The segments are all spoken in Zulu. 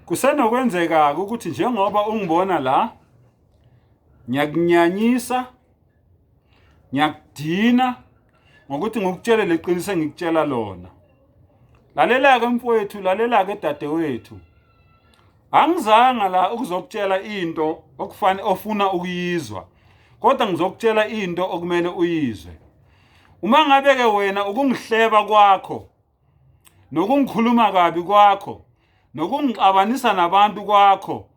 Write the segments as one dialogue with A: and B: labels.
A: Kusenokwenzeka ukuthi njengoba ungibona la ngiyakunyanyisa, ngiyakudina ngokuthi ngikutshele leqiniso engikutshela lona. Lalela ke mfowethu, lalela ke dadewethu. Angizanga la ukuzokutshela into ofuna ukuyizwa, kodwa ngizokutshela into okumele uyizwe. Uma ngabe ke wena ukungihleba kwakho, nokungikhuluma kabi kwakho, nokungixabanisa nabantu kwakho,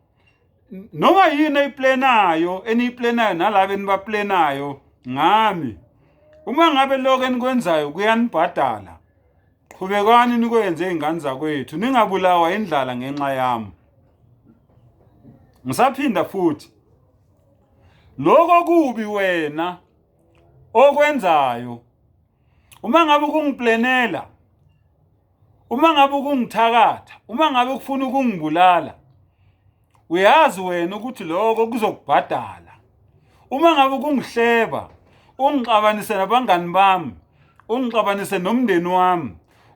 A: noma yini eniyiplenayo nalabo enibaplenayo ngami. Uma ngabe lokho enikwenzayo kuyanibhadala, qhubekani nikwenze izingane zakwethu, ningabulawa indlala ngenxa yami. Ngisaphinda futhi, lokho kubi wena okwenzayo, uma ngabe ukungiplenela, uma ngabe ukungithakatha, uma ngabe ukufuna ukungibulala, uyazi wena ukuthi lokho kuzokubhadala. Uma ngabe ukungihleba, ungixabanise nabangani bami, ungixabanise nomndeni wami,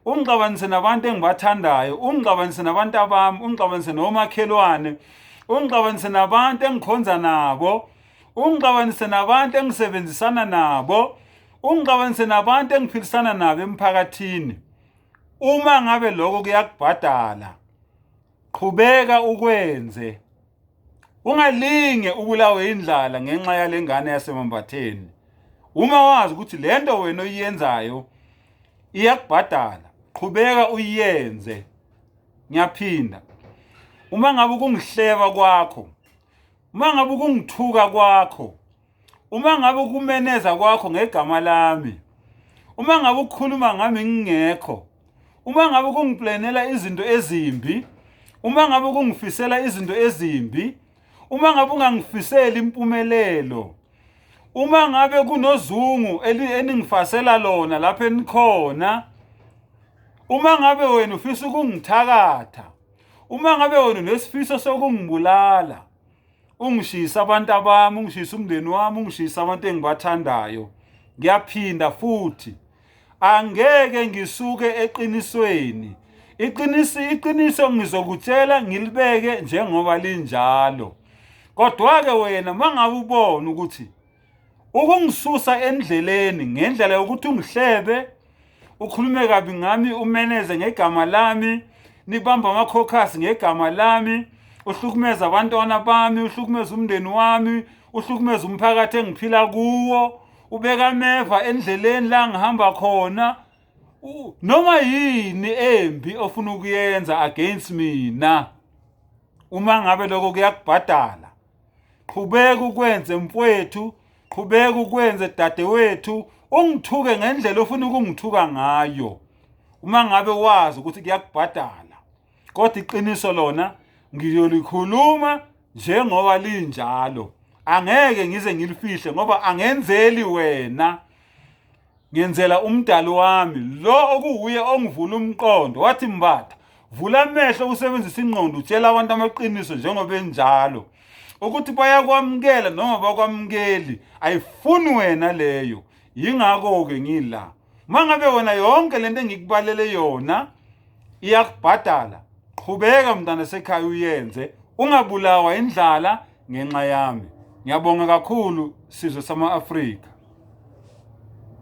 A: ungixabanise nabantu engibathandayo, ungixabanise nabantu abami, ungixabanise nomakhelwane, ungixabanise nabantu engikhonza nabo, ungixabanise nabantu engisebenzisana nabo, ungixabanise nabantu engiphilisana nabo emphakathini. Uma ngabe lokho kuyakubhadala, qhubeka ukwenze. Ungalinge ubulawe indlala ngenxa yale ngane yasemambatheni. Uma wazi ukuthi lento wena oyenzayo iyakubhadala, qhubeka uyenze. Ngiyaphinda. Uma ngabe ukungihleba kwakho, uma ngabe ukungithuka kwakho, uma ngabe ukumeneza kwakho ngegama lami, uma ngabe ukukhuluma ngami ngingekho, uma ngabe ukungiplenela izinto ezimbi, uma ngabe ukungifisela izinto ezimbi, uma ngabe ungangifiseli impumelelo, uma ngabe kunozungu eningifasela lona lapho enikhona, uma ngabe wena ufisa ukungithakatha, uma ngabe wena unesifiso sokungibulala, ungishisa abantu abami, ungishisa umndeni wami, ungishisa abantu engibathandayo, ngiyaphinda futhi, angeke ngisuke eqinisweni. Iqiniso ngizokutshela ngilibeke njengoba linjalo. Kodwa ke wena mangabe ubona ukuthi ukungisusa endleleni ngendlela yokuthi ungihlebe, ukhulume kabi ngami, umeneze ngegama lami, nibamba amakhokhasi ngegama lami, uhlukumeza abantwana bami, uhlukumeza umndeni wami, uhlukumeza umphakathi engiphila kuwo, ubeka ameva endleleni la ngihamba khona, noma yini embi ofuna ukuyenza against mina. Uma ngabe lokho kuyakubhadala, qhubeka ukwenze mfowethu, qhubeka ukwenze dadewethu, ungithuke ngendlela ofuna ukungithuka ngayo. Uma ngabe wazi ukuthi kuyakubhadala, kodwa iqiniso lona ngiyolikhuluma njengoba linjalo. Angeke ngize ngilifihle ngoba angenzeli wena, ngenzela umdali wami, lo okuwuye ongivula umqondo. Wathi Mbatha, vula amehlo usebenzisa ingqondo, utshela abantu amaqiniso njengoba enjalo, ukuthi bayakwamukela noma bakwamukeli, ayifuni wena leyo. Yingakho ke ngila, mangabe wena yonke lento engikubalele yona iyakubhadala, qhubeka mntana sekhaya uyenze, ungabulawa indlala ngenxa yami. Ngiyabonga kakhulu sizwe sama-Afrika.